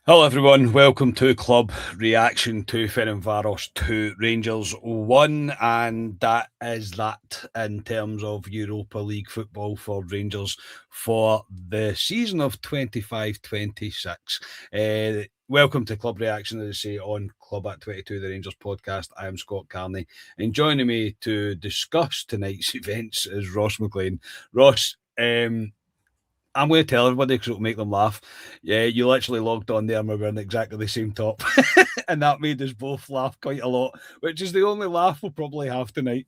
Hello everyone, welcome to Club Reaction to Ferencvaros 2 Rangers 1, and that is that in terms of Europa League football for Rangers for the season of 25-26. Welcome to Club Reaction, as I say, on Club at 22, the Rangers podcast. I am Scott Carney, and joining me to discuss tonight's events is Ross McLean. Ross, I'm going to tell everybody because it'll make them laugh. Yeah, you literally logged on there and we were in exactly the same top. And that made us both laugh quite a lot, which is the only laugh we'll probably have tonight.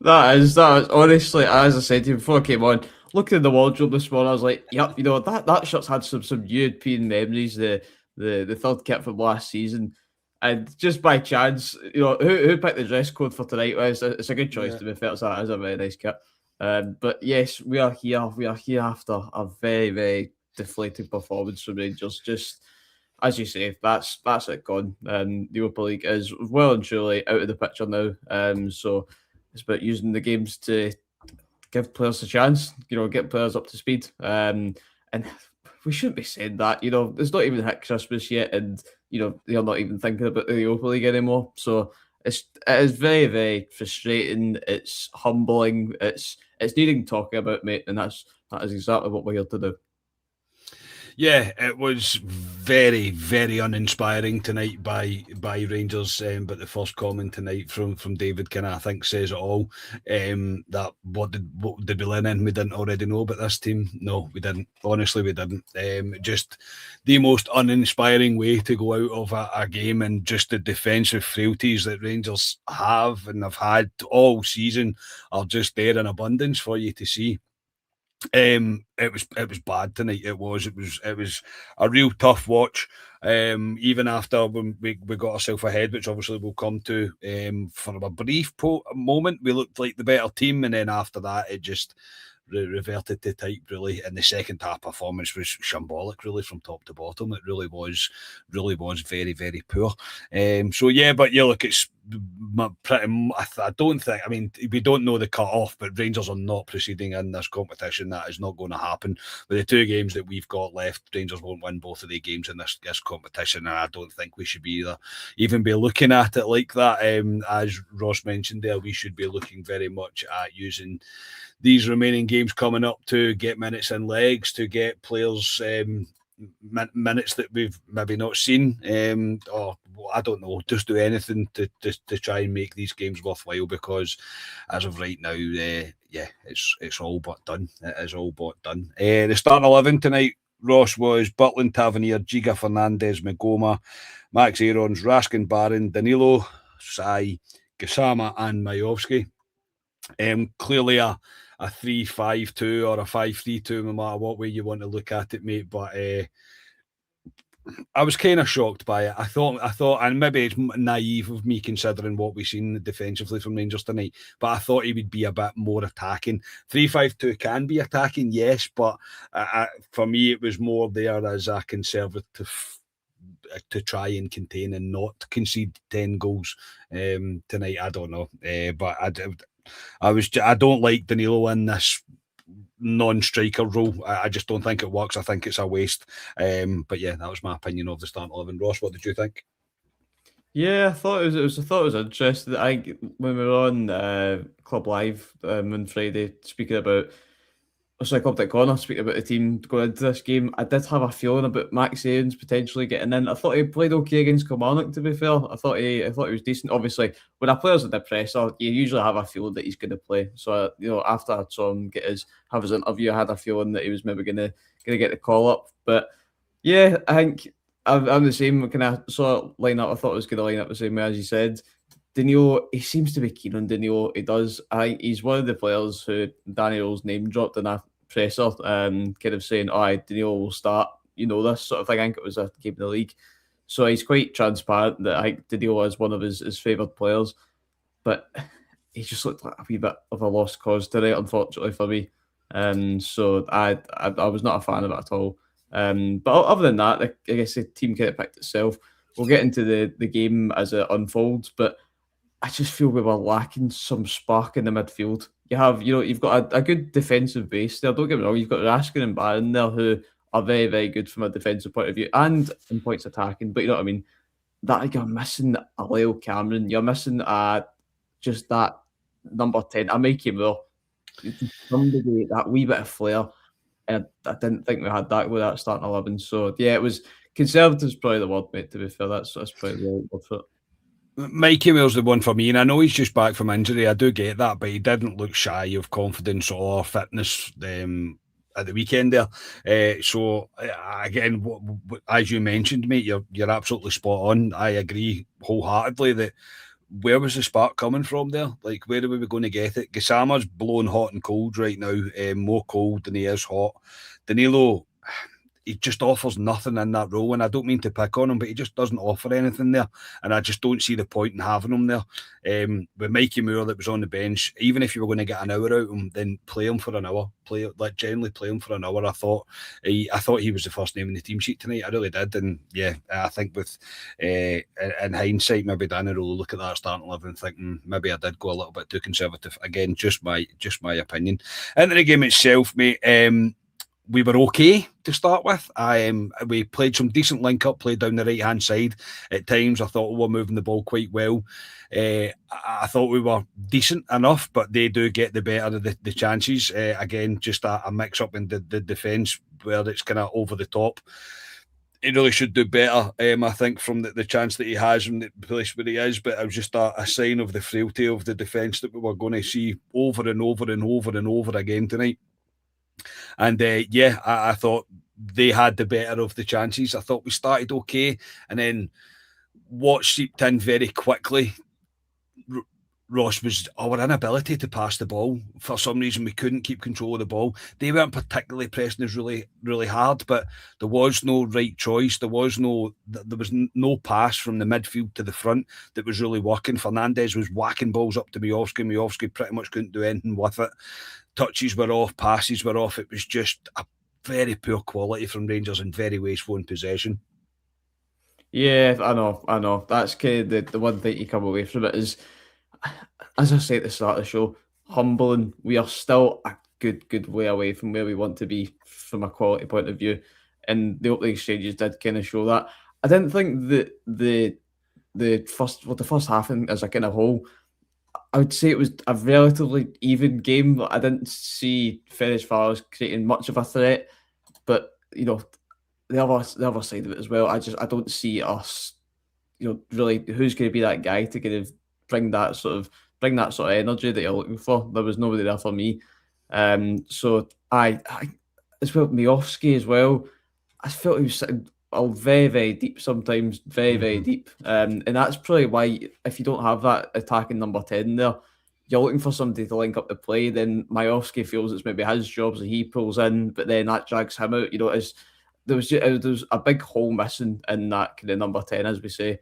That is honestly, as I said to you before I came on, looking at the wardrobe this morning, I was like, yep, that shirt's had some European memories, the third kit from last season. And just by chance, who picked the dress code for tonight? Well, it's a good choice Yeah. to be fair. It's a very nice kit. But yes, we are here. We are here after a very, very deflating performance from Rangers. Just as you say, that's it gone. The Europa League is well and truly out of the picture now. So it's about using the games to give players a chance, get players up to speed. And we shouldn't be saying that, it's not even hit Christmas yet, and they're not even thinking about the Europa League anymore. So it is very, very frustrating. It's humbling. It's needing talking about, mate, and that is exactly what we're here to do. Yeah, it was very, very uninspiring tonight by Rangers. But the first comment tonight from David kind of, I think, says it all. That what did we learn in we didn't already know about this team? No, we didn't. Honestly, we didn't. Just the most uninspiring way to go out of a game, and just the defensive frailties that Rangers have and have had all season are just there in abundance for you to see. It was bad tonight. It was a real tough watch. Even after when we got ourselves ahead, which obviously we'll come to. For a brief moment, we looked like the better team, and then after that, it just reverted to type really. And the second half performance was shambolic, really, from top to bottom. It really was very, very poor. So yeah, but yeah, look, it's pretty. I don't think. I mean, we don't know the cut off, but Rangers are not proceeding in this competition. That is not going to happen. With the two games that we've got left, Rangers won't win both of the games in this competition, and I don't think we should be even be looking at it like that. As Ross mentioned there, we should be looking very much at using these remaining games coming up to get minutes and legs, to get players minutes that we've maybe not seen, or I don't know, just do anything to try and make these games worthwhile, because as of right now, yeah, it's all but done. It is all but done. The starting 11 tonight, Ross, was Butland, Tavernier, Giga, Fernandez, Magoma, Max Aarons, Raskin, Barron, Danilo, Sai, Gasama, and Majovski. Clearly a 3-5-2 or a 5-3-2, no matter what way you want to look at it, mate. But I was kind of shocked by it. I thought, and maybe it's naive of me considering what we've seen defensively from Rangers tonight, but I thought he would be a bit more attacking. 3-5-2 can be attacking, yes, but for me, it was more there as a conservative to try and contain and not concede 10 goals tonight. I don't know, but I don't like Danilo in this non-striker role. I just don't think it works. I think it's a waste. But yeah, that was my opinion of the start 11. Ross, what did you think? Yeah, I thought it was interesting. When we were on Club Live on Friday speaking about, sorry, Club.Corner speaking about the team going into this game, I did have a feeling about Max Aarons potentially getting in. I thought he played okay against Kilmarnock, to be fair. I thought he was decent. Obviously, when a player's under pressure, you usually have a feeling that he's going to play. So after I saw him have his interview, I had a feeling that he was maybe gonna get the call up. But yeah, I think I'm the same kind of sort of line up. I thought I was going to line up the same way as you said. Danilo, he seems to be keen on Danilo. He does. I think he's one of the players who Daniel's name dropped in a presser, kind of saying, "Oh, Danilo will start." This sort of thing. I think it was a game of the league. So he's quite transparent that I think Danilo is one of his favoured players. But he just looked like a wee bit of a lost cause today, unfortunately for me. So I was not a fan of it at all. But other than that, I guess the team kind of picked itself. We'll get into the game as it unfolds, but I just feel we were lacking some spark in the midfield. You've got a good defensive base there. Don't get me wrong, you've got Raskin and Barron there who are very, very good from a defensive point of view and in points attacking. But you know what I mean? That you're missing a Lyle Cameron, you're missing just that number 10, a Mikey Moore, somebody that wee bit of flair. And I didn't think we had that with that starting 11. So yeah, it was conservative's probably the word, mate. To be fair, that's probably the right word for it. Mikey Moore's the one for me, and I know he's just back from injury. I do get that, but he didn't look shy of confidence or fitness at the weekend there. Again, as you mentioned, mate, you're absolutely spot on. I agree wholeheartedly that where was the spark coming from there? Like, where are we going to get it? Gassama's blowing hot and cold right now, more cold than he is hot. Danilo, he just offers nothing in that role, and I don't mean to pick on him, but he just doesn't offer anything there, and I just don't see the point in having him there. With Mikey Moore that was on the bench, even if you were going to get an hour out of him, then play him for an hour. Generally play him for an hour. I thought he was the first name in the team sheet tonight. I really did, and yeah, I think with in hindsight, maybe Danny will look at that starting 11 and think maybe I did go a little bit too conservative. Again, just my opinion. Into the game itself, mate. We were okay to start with. We played some decent link-up play down the right-hand side at times. I thought we were moving the ball quite well. I thought we were decent enough, but they do get the better of the chances. Again, just a mix-up in the defence where it's kind of over the top. He really should do better, I think, from the chance that he has in the place where he is, but it was just a sign of the frailty of the defence that we were going to see over and over and over and over again tonight. And I thought they had the better of the chances. I thought we started okay, and then what seeped in very quickly, Ross, was our inability to pass the ball. For some reason, we couldn't keep control of the ball. They weren't particularly pressing us really, really hard, but there was no right choice. There was no pass from the midfield to the front that was really working. Fernandez was whacking balls up to Miovski. Miovski pretty much couldn't do anything with it. Touches were off, passes were off. It was just a very poor quality from Rangers and very wasteful in possession. Yeah, I know. That's kind of the one thing you come away from it is, as I said at the start of the show, humbling. We are still a good way away from where we want to be from a quality point of view, and the opening exchanges did kind of show that. I didn't think that the first half as a kind of whole, I would say it was a relatively even game. I didn't see Ferencvaros creating much of a threat, but you know, the other side of it as well. I don't see us, really who's going to be that guy to kind of bring that sort of energy that you're looking for. There was nobody there for me. So I as well, Miovski as well. I felt he was sitting very, very deep sometimes, very deep. And that's probably why if you don't have that attacking number 10 there, you're looking for somebody to link up the play. Then Miovski feels it's maybe his job, so he pulls in, but then that drags him out. There was a big hole missing in that kind of number 10, as we say.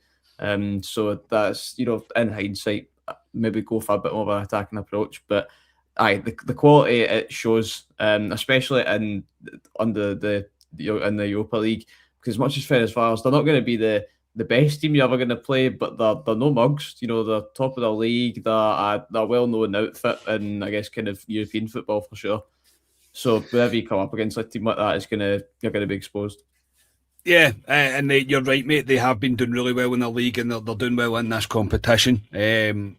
So that's, in hindsight, maybe go for a bit more of an attacking approach. But the quality it shows, especially in the Europa League, because as much as Ferencvaros, they're not going to be the best team you're ever going to play, but they're no mugs. They're top of the league. They're a well-known outfit in, I guess, kind of European football for sure. So whenever you come up against a team like that, you're going to be exposed. Yeah, and you're right, mate. They have been doing really well in the league, and they're doing well in this competition. And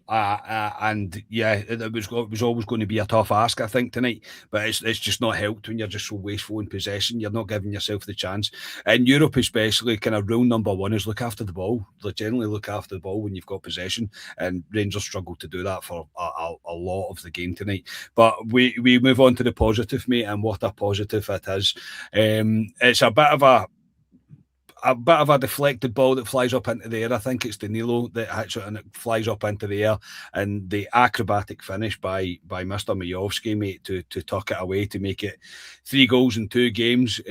yeah, it was always going to be a tough ask, I think, tonight. But it's just not helped when you're just so wasteful in possession. You're not giving yourself the chance. In Europe, especially, kind of rule number one is look after the ball. Generally, look after the ball when you've got possession. And Rangers struggled to do that for a lot of the game tonight. But we move on to the positive, mate, and what a positive it is. It's a bit of a deflected ball that flies up into the air. I think it's Danilo that hits it and it flies up into the air. And the acrobatic finish by Mr. Miovski, mate, to tuck it away to make it 3 goals in 2 games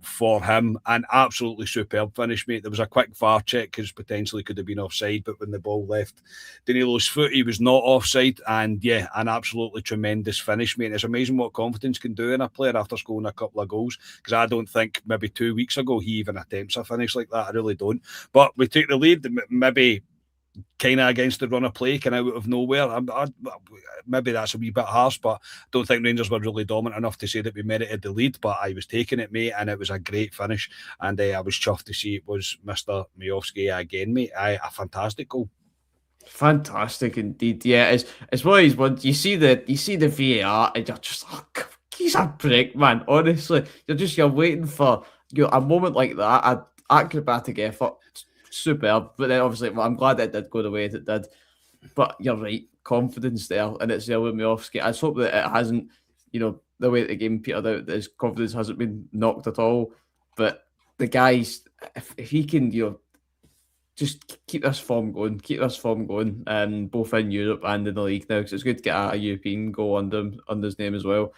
for him. An absolutely superb finish, mate. There was a quick VAR check because potentially could have been offside, but when the ball left Danilo's foot, he was not offside. And yeah, an absolutely tremendous finish, mate. It's amazing what confidence can do in a player after scoring a couple of goals, because I don't think maybe 2 weeks ago he even attempts a finish like that. I really don't. But we take the lead. Maybe kind of against the run of play, kind of out of nowhere. Maybe that's a wee bit harsh, but I don't think Rangers were really dominant enough to say that we merited the lead. But I was taking it, mate, and it was a great finish. And I was chuffed to see it was Mr. Miovski again, mate. A fantastic goal. Fantastic indeed. Yeah, it's one of these ones. You see the VAR, and you're just he's a prick, man. Honestly, you're waiting for a moment like that, an acrobatic effort, superb. But then obviously, well, I'm glad that it did go the way it did. But you're right, confidence there, and it's there with Miovski. I just hope that it hasn't, the way that the game petered out, that his confidence hasn't been knocked at all. But the guys, if he can, just keep this form going, both in Europe and in the league now, because it's good to get a European goal under his name as well.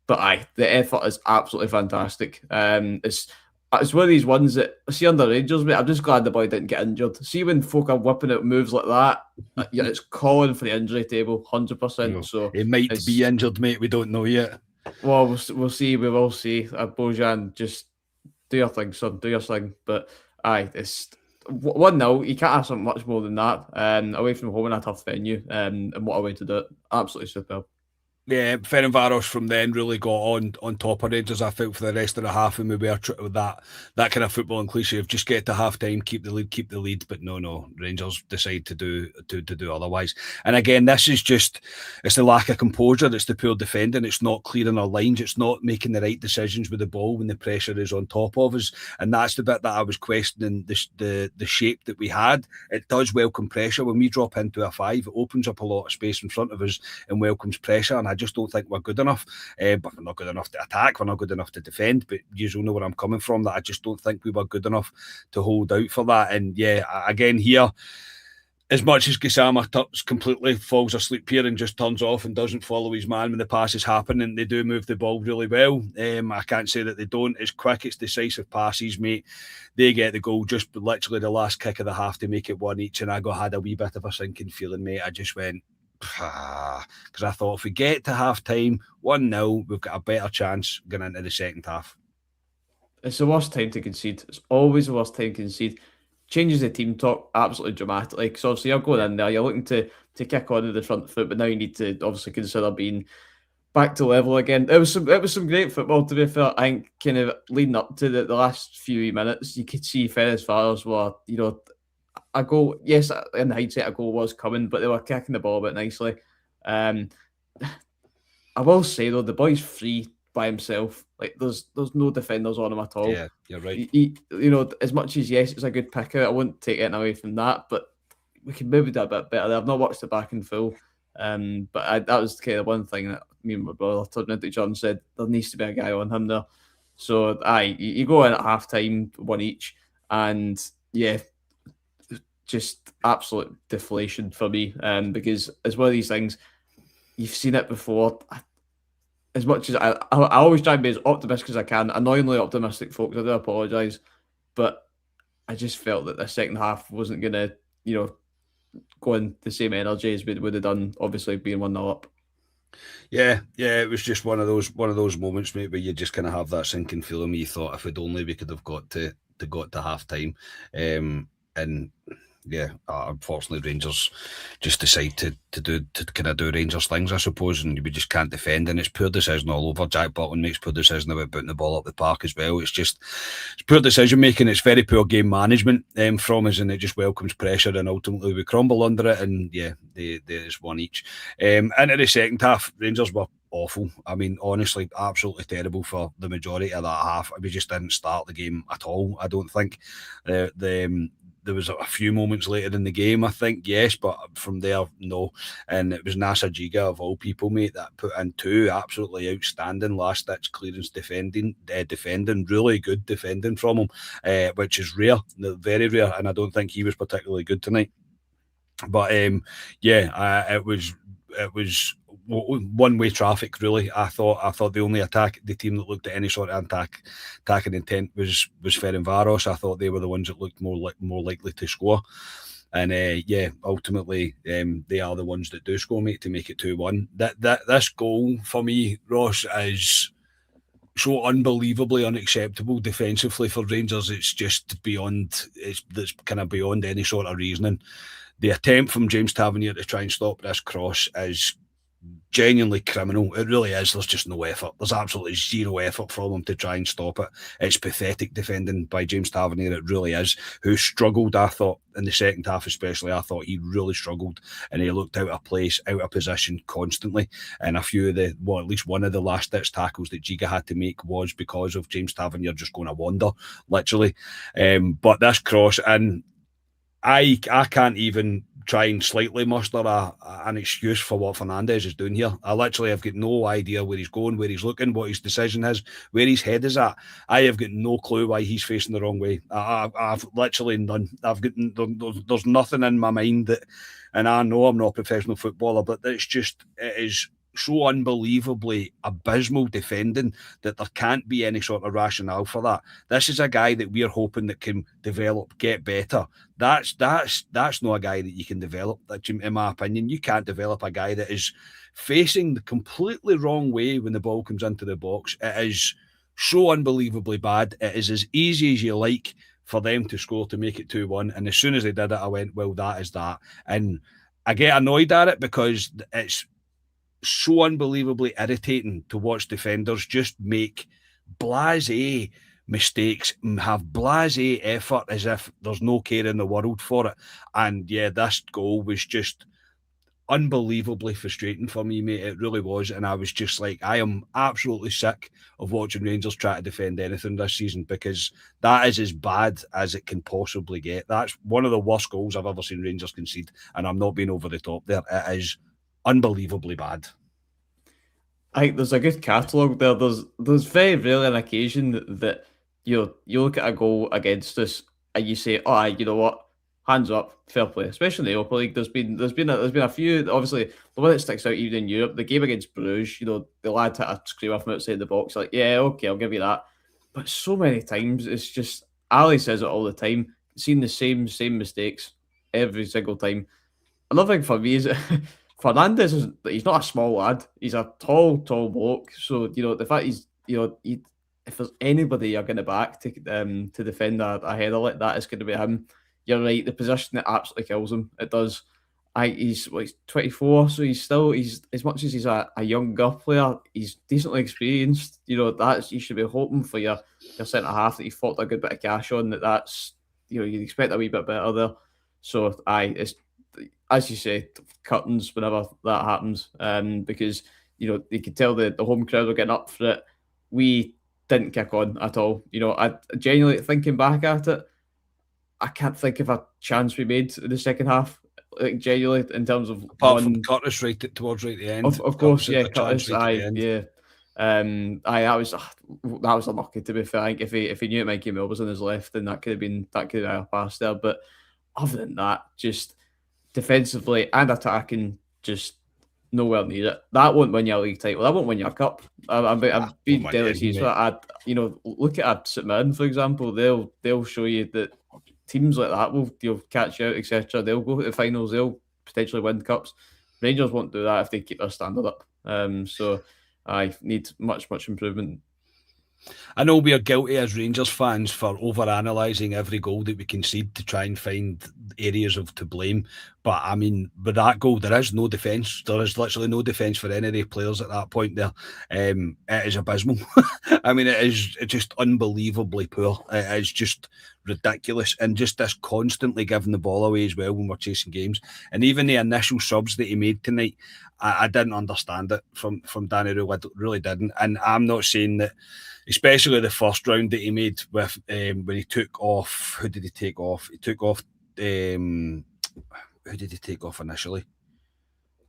But the effort is absolutely fantastic. It's one of these ones that I see under Rangers, mate. I'm just glad the boy didn't get injured. See when folk are whipping out moves like that, yeah, it's calling for the injury table, 100%. So he might be injured, mate. We don't know yet. Well, we'll see. We will see. Bojan, just do your thing, son. Do your thing. But it's 1-0. You can't ask for much more than that. Away from home in a tough venue, and what a way to do it. Absolutely superb. Yeah, Ferencvaros from then really got on top of Rangers, I felt, for the rest of the half, and we were with that kind of footballing cliche of just get to half time, keep the lead. But no, Rangers decide to do otherwise. And again, this is just, it's the lack of composure, it's the poor defending, it's not clearing our lines, it's not making the right decisions with the ball when the pressure is on top of us. And that's the bit that I was questioning, the shape that we had. It does welcome pressure. When we drop into a 5, it opens up a lot of space in front of us and welcomes pressure. And I just don't think we're good enough. But we're not good enough to attack. We're not good enough to defend. But you know where I'm coming from, that I just don't think we were good enough to hold out for that. And yeah, again here, as much as Gassama completely falls asleep here and just turns off and doesn't follow his man when the passes happen, and they do move the ball really well. I can't say that they don't. It's quick, it's decisive passes, mate. They get the goal just literally the last kick of the half to make it 1 each. And I had a wee bit of a sinking feeling, mate. I just went, because I thought if we get to half time 1-0, we've got a better chance going into the second half. It's the worst time to concede. It's always the worst time to concede. Changes the team talk absolutely dramatically, because obviously you're going in there, you're looking to kick on to the front foot, but now you need to obviously consider being back to level again. It was some great football, to be fair. I think kind of leading up to the last few minutes, you could see Ferencvaros were, a goal, yes, in hindsight, a goal was coming, but they were kicking the ball a bit nicely. I will say, though, the boy's free by himself. Like, there's no defenders on him at all. Yeah, you're right. As much as, yes, it's a good pick out, I wouldn't take anything away from that, but we can maybe do a bit better. I've not watched it back in full, but that was kind of one thing that me and my brother turned into John said, there needs to be a guy on him there. So, you go in at half-time, 1 each, and, yeah, just absolute deflation for me, because it's one of these things, you've seen it before. As much as I always try and be as optimistic as I can, annoyingly optimistic, folks, I do apologise, but I just felt that the second half wasn't going to, go in the same energy as we would have done, obviously being 1-0 up. Yeah, it was just one of those moments, mate, where you just kind of have that sinking feeling where you thought, if we'd only we could have got to half time, and yeah, unfortunately Rangers just decide to kind of do Rangers things, I suppose, and we just can't defend, and it's poor decision all over. Jack Butland makes poor decision about putting the ball up the park as well. It's poor decision making. It's very poor game management from us, and it just welcomes pressure, and ultimately we crumble under it, and yeah, there's 1 each. Into the second half, Rangers were awful. I mean, honestly, absolutely terrible for the majority of that half. We just didn't start the game at all, I don't think. There was a few moments later in the game, I think, yes, but from there, no. And it was Nasser Giga, of all people, mate, that put in 2 absolutely outstanding last-ditch clearance defending, really good defending from him, which is rare, very rare, and I don't think he was particularly good tonight. But yeah, it was one-way traffic, really. I thought the only the team that looked at any sort of attacking intent was Ferencvaros. I thought they were the ones that looked more likely to score. And yeah, ultimately they are the ones that do score, mate, to make it 2-1. This goal for me, Ross, is so unbelievably unacceptable defensively for Rangers. It's just beyond. That's kind of beyond any sort of reasoning. The attempt from James Tavernier to try and stop this cross is genuinely criminal. It really is. There's just no effort. There's absolutely zero effort from him to try and stop it. It's pathetic defending by James Tavernier. It really is. Who struggled, I thought, in the second half especially. I thought he really struggled and he looked out of place, out of position constantly. And a few of the, well, at least one of the last ditch tackles that Giga had to make was because of James Tavernier just going to wander, literally. But this cross, and I can't even try and slightly muster an excuse for what Fernandes is doing here. I literally have got no idea where he's going, where he's looking, what his decision is, where his head is at. I have got no clue why he's facing the wrong way. I've literally none. There's nothing in my mind that, and I know I'm not a professional footballer, but it is so unbelievably abysmal defending that there can't be any sort of rationale for that. This is a guy that we're hoping that can develop, get better. That's not a guy that you can develop. In my opinion, you can't develop a guy that is facing the completely wrong way when the ball comes into the box. It is so unbelievably bad. It is as easy as you like for them to score to make it 2-1. And as soon as they did it, I went, well, that is that. And I get annoyed at it because it's so unbelievably irritating to watch defenders just make blasé mistakes, have blasé effort as if there's no care in the world for it. And yeah, this goal was just unbelievably frustrating for me, mate. It really was. And I was just like, I am absolutely sick of watching Rangers try to defend anything this season because that is as bad as it can possibly get. That's one of the worst goals I've ever seen Rangers concede. And I'm not being over the top there. It is unbelievably bad. I think there's a good catalogue there. There's very rarely an occasion that you look at a goal against us and you say, "Oh, you know what? Hands up, fair play." Especially in the Europa League, there's been a few. Obviously, the one that sticks out even in Europe, the game against Bruges. The lad hit a screamer from outside the box. Like, yeah, okay, I'll give you that. But so many times, it's just Ali says it all the time. Seeing the same mistakes every single time. Another thing for me is Fernandez is he's not a small lad. He's a tall bloke. So the fact if there's anybody you're going to back to defend a header like that, it's going to be him. You're right. The position that absolutely kills him. It does. He's 24, so he's as much as he's a younger player, he's decently experienced. That's you should be hoping for your centre half that you fought a good bit of cash on. That's you'd expect a wee bit better there. So it's as you say, curtains whenever that happens, because you could tell the home crowd were getting up for it. We didn't kick on at all. I genuinely thinking back at it, I can't think of a chance we made in the second half. Like genuinely, in terms of apart from Curtis towards right the end. Of course, yeah, Curtis. Yeah. That was unlucky to be fair. I think if he knew Mikey Mill was on his left, then that could have been a pass there. But other than that, just defensively and attacking, just nowhere near it. That won't win you a league title. That won't win you a cup. I'm being deadly serious. Look at St Mirren, for example. They'll show you that teams like that will catch you out, etc. They'll go to the finals. They'll potentially win cups. Rangers won't do that if they keep their standard up. So I need much improvement. I know we are guilty as Rangers fans for over-analysing every goal that we concede to try and find areas of to blame. But I mean, with that goal, there is no defence. There is literally no defence for any of the players at that point there. It is abysmal. I mean, it's just unbelievably poor. It is just ridiculous. And just this constantly giving the ball away as well when we're chasing games. And even the initial subs that he made tonight, I didn't understand it from Danny Rule. I really didn't. And I'm not saying that, especially the first round that he made with when he took off. Who did he take off? He took off. Who did he take off initially?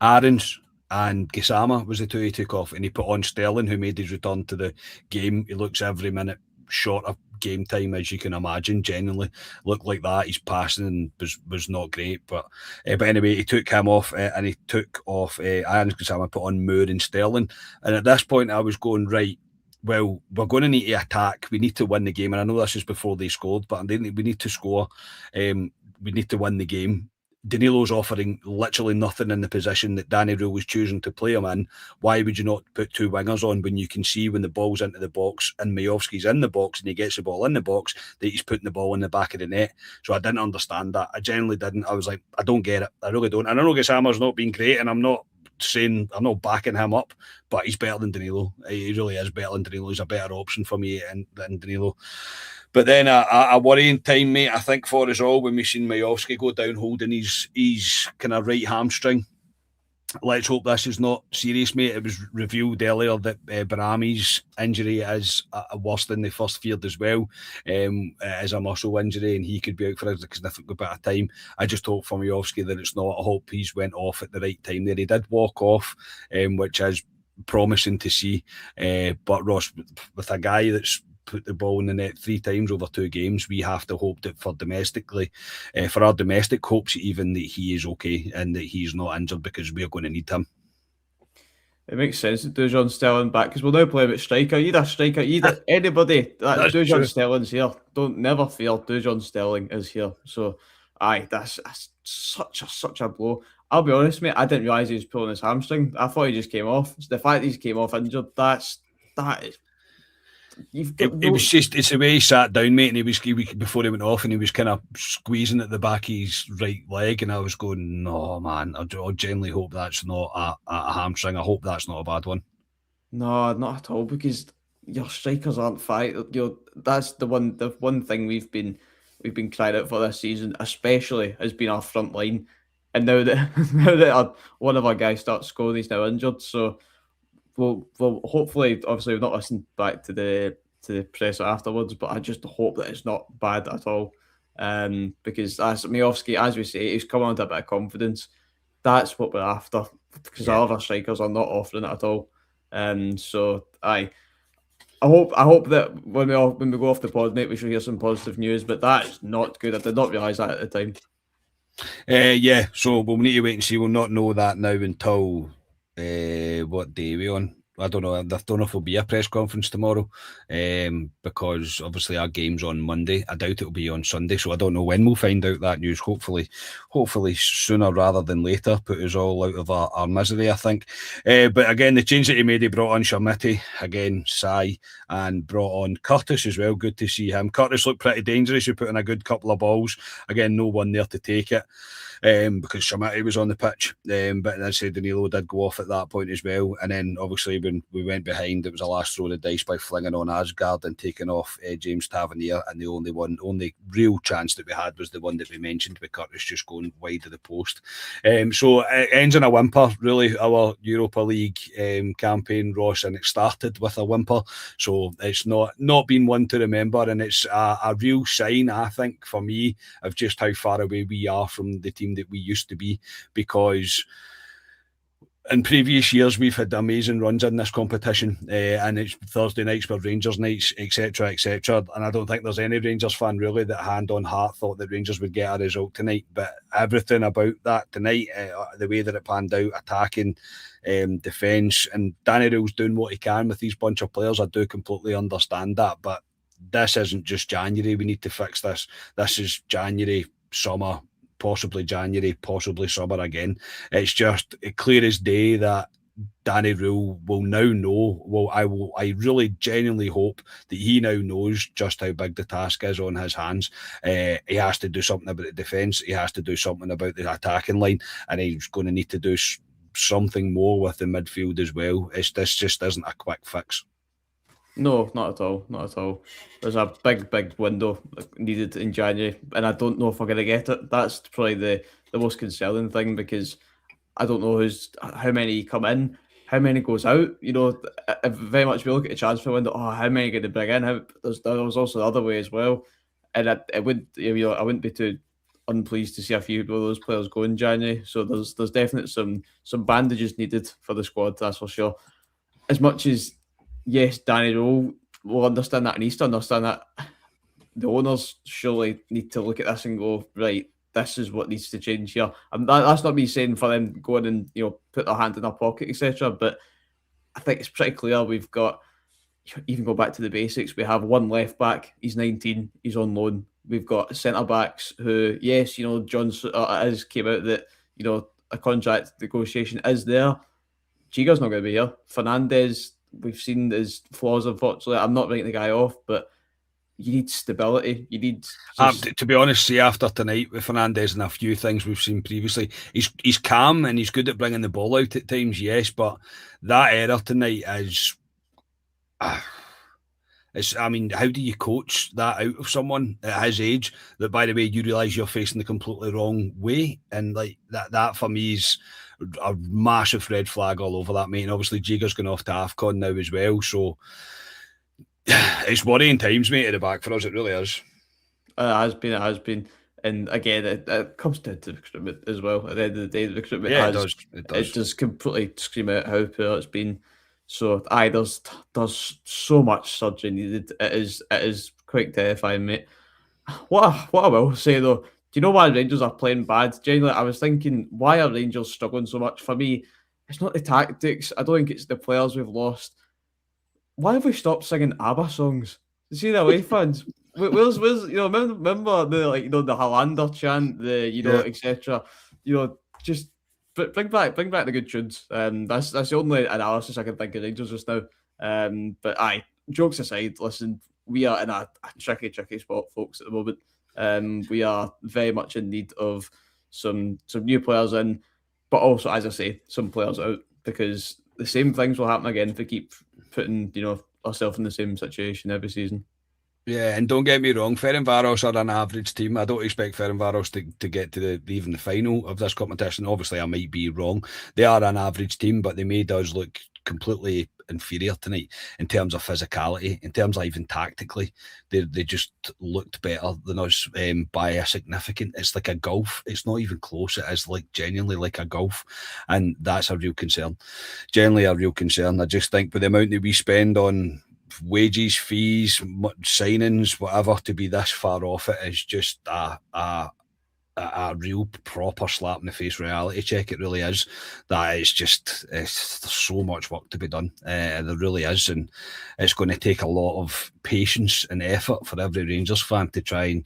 Aarons and Gisama was the two he took off, and he put on Sterling, who made his return to the game. He looks every minute short of game time, as you can imagine. Genuinely looked like that. His passing was not great, but anyway, he took him off and he took off Aarons, Gisama, put on Moore and Sterling. And at this point, I was going, right, well, we're going to need to attack. We need to win the game. And I know this is before they scored, but we need to score. We need to win the game. Danilo's offering literally nothing in the position that Danny Rule was choosing to play him in. Why would you not put two wingers on when you can see when the ball's into the box and Majovski's in the box and he gets the ball in the box that he's putting the ball in the back of the net? So I didn't understand that. I genuinely didn't. I was like, I don't get it. I really don't. And I know Gassama's not been great, and I'm not saying I'm not backing him up, but he's better than Danilo. He really is better than Danilo. He's a better option for me than Danilo. But then a worrying time, mate, I think, for us all when we seen Majovski go down holding his kind of right hamstring. Let's hope this is not serious, mate. It was revealed earlier that Barami's injury is worse than they first feared as well. It is a muscle injury and he could be out for a significant bit of time. I just hope for Majovski that it's not. I hope he's went off at the right time there. He did walk off, which is promising to see. But Ross, with a guy that's put the ball in the net 3 times over 2 games, we have to hope that for our domestic hopes even, that he is okay and that he's not injured, because we're going to need him. It makes sense to do John Sterling back because we'll now play about striker. Either anybody. That's Do John true. Sterling's here. Don't never fear. Do John Sterling is here. So, aye, that's such a blow. I'll be honest, mate. I didn't realise he was pulling his hamstring. I thought he just came off. The fact he came off injured, that is. You've got It was just, it's the way he sat down, mate, and he was before he went off, and he was kind of squeezing at the back of his right leg, and I was going, no, man, I genuinely hope that's not a hamstring. I hope that's not a bad one. No, not at all, because your strikers aren't fight. That's the one thing we've been crying out for this season, especially has been our front line. And now that one of our guys starts scoring, he's now injured. So we'll hopefully, obviously, we've not listened back to the presser afterwards, but I just hope that it's not bad at all. Because as Majovski, as we say, he's come on to a bit of confidence. That's what we're after, because all of our strikers are not offering it at all. So I hope that when we go off the pod, mate, we should hear some positive news. But that is not good. I did not realise that at the time. Yeah, so we'll need to wait and see. We'll not know that now until what day are we on? I don't know. I don't know if there'll be a press conference tomorrow, because obviously our game's on Monday. I doubt it'll be on Sunday, so I don't know when we'll find out that news. Hopefully sooner rather than later. Put us all out of our misery, I think. But again, the change that he made, he brought on Sharmiti, again, Sai, and brought on Curtis as well. Good to see him. Curtis looked pretty dangerous. He put in a good couple of balls. Again, no one there to take it. Because Shamati was on the pitch. But as I said, Danilo did go off at that point as well. And then obviously when we went behind, it was a last throw of the dice by flinging on Asgard and taking off James Tavernier. And the only real chance that we had was the one that we mentioned, with Curtis just going wide of the post. So it ends in a whimper, really, our Europa League campaign, Ross, and it started with a whimper. So it's not been one to remember, and it's a real sign, I think, for me, of just how far away we are from the team that we used to be, because in previous years we've had amazing runs in this competition, and it's Thursday nights were Rangers nights, etc., and I don't think there's any Rangers fan really that hand on heart thought that Rangers would get a result tonight. But everything about that tonight, the way that it panned out, attacking, defence, and Danny Rule's doing what he can with these bunch of players, I do completely understand that. But this isn't just January. We need to fix this. This is January, summer, possibly January, possibly summer again. It's just clear as day that Danny Rule will now know. Well, I really genuinely hope that he now knows just how big the task is on his hands. He has to do something about the defence. He has to do something about the attacking line, and he's going to need to do something more with the midfield as well. This just isn't a quick fix. No, not at all. Not at all. There's a big window needed in January, and I don't know if we're going to get it. That's probably the most concerning thing, because I don't know how many come in, how many goes out. You know, very much we look at the transfer window. Oh, how many going to bring in? There was also the other way as well, and I wouldn't be too unpleased to see a few of those players go in January. So there's definitely some bandages needed for the squad. That's for sure. As much as, yes, Danny Rule will understand that, and needs to understand that, the owners surely need to look at this and go, right, this is what needs to change here. And that's not me saying for them going and put their hand in their pocket, etc. But I think it's pretty clear we've got, even go back to the basics, we have one left back, he's 19, he's on loan. We've got centre backs who, yes, John has came out that a contract negotiation is there. Giga's not going to be here. Fernandez, we've seen his flaws. Unfortunately, I'm not writing the guy off, but you need stability. You need just. To be honest, see, after tonight with Fernandez and a few things we've seen previously, he's calm and he's good at bringing the ball out at times, yes, but that error tonight is. I mean, how do you coach that out of someone at his age that, by the way, you realise you're facing the completely wrong way? And like that for me is a massive red flag all over that, mate. And obviously, Jiga's going off to AFCON now as well. So it's worrying times, mate, at the back for us. It really is. It has been. And again, it comes down to recruitment as well. At the end of the day, the recruitment it does. It just completely scream out how poor it's been. So there's so much surgery needed. It is quite terrifying, mate. What I will say though, do you know why Rangers are playing bad? Genuinely, I was thinking, why are Rangers struggling so much? For me, it's not the tactics. I don't think it's the players we've lost. Why have we stopped singing ABBA songs? You see the away fans? Where's remember the the Hollander chant, etc. Just bring back the good tunes. That's the only analysis I can think of Rangers just now. But jokes aside, listen, we are in a tricky spot, folks, at the moment. We are very much in need of some new players in, but also, as I say, some players out, because the same things will happen again if we keep putting ourselves in the same situation every season. Yeah, and don't get me wrong, Ferencvaros are an average team. I don't expect Ferencvaros to get to even the final of this competition. Obviously, I might be wrong. They are an average team, but they made us look completely inferior tonight in terms of physicality, in terms of even tactically. They just looked better than us by a significant. It's like a gulf. It's not even close. It is like genuinely like a gulf, and that's a real concern. Generally, a real concern. I just think with the amount that we spend on wages, fees, signings, whatever, to be this far off it is just a real proper slap in the face reality check. It really is. That there's so much work to be done. There really is, and it's going to take a lot of patience and effort for every Rangers fan to try and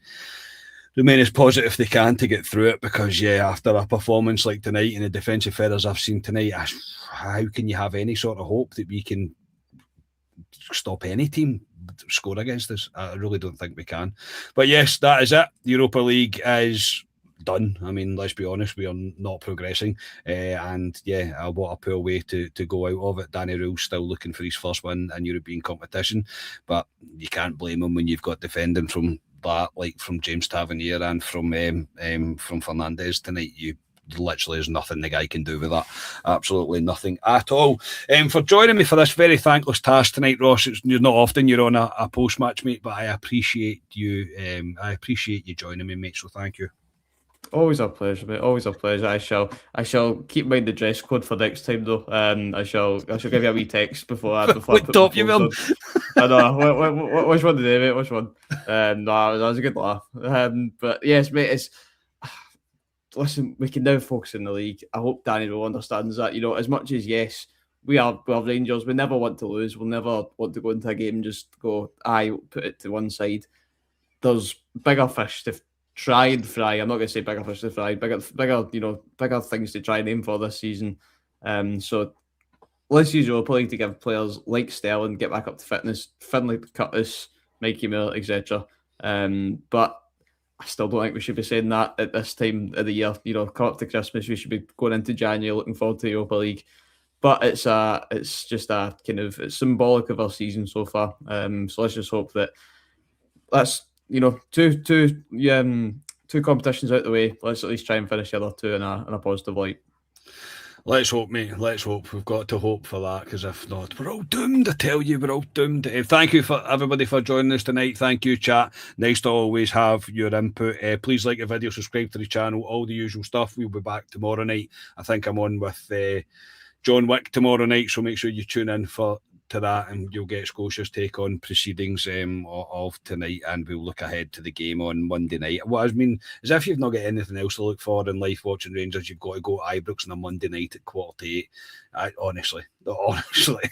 remain as positive they can to get through it, because after a performance like tonight and the defensive errors I've seen tonight, how can you have any sort of hope that we can stop any team score against us? I really don't think we can. But yes, that is it. The Europa League is done. I mean, let's be honest, we are not progressing. And what a poor way to go out of it. Danny Rühl's still looking for his first win in European competition, but you can't blame him when you've got defending from that, like from James Tavernier and from Fernandez tonight. Literally there's nothing the guy can do with that. Absolutely nothing at all. For joining me for this very thankless task tonight, Ross. You're not often you're on a post-match, mate, but I appreciate you. I appreciate you joining me, mate. So thank you. Always a pleasure, mate. Always a pleasure. I shall keep in mind the dress code for next time, though. I shall give you a wee text before I put top you will. I know. Which one today, mate? Which one? No, that was a good laugh. But yes, mate. Listen, we can now focus on the league. I hope Danny Rühl understands that. As much as, yes, we are Rangers, we never want to lose. We'll never want to go into a game and just go, put it to one side. There's bigger fish to try and fry. I'm not going to say bigger fish to fry. Bigger things to try and aim for this season. So let's use Europa League to give players like Sterling get back up to fitness. Finlay, Curtis, Mikey Miller, etc. But I still don't think we should be saying that at this time of the year. Come up to Christmas, we should be going into January looking forward to the Europa League. But it's just a kind of, it's symbolic of our season so far. So let's just hope that that's two competitions out the way. Let's at least try and finish the other two in a positive light. Let's hope, mate. Let's hope. We've got to hope for that, because if not, we're all doomed. I tell you, we're all doomed. Thank you for everybody for joining us tonight. Thank you, chat. Nice to always have your input. Please like the video, subscribe to the channel, all the usual stuff. We'll be back tomorrow night. I think I'm on with John Wick tomorrow night, so make sure you tune in to to that, and you'll get Scotia's take on proceedings of tonight, and we'll look ahead to the game on Monday night. What I mean is, if you've not got anything else to look for in life watching Rangers, you've got to go to Ibrox on a Monday night at 7:45. Honestly,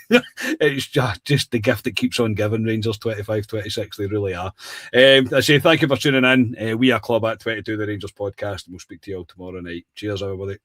it's just the gift that keeps on giving. Rangers 25-26, they really are. I say thank you for tuning in. We are Club at 22, the Rangers podcast, and we'll speak to you all tomorrow night. Cheers, everybody.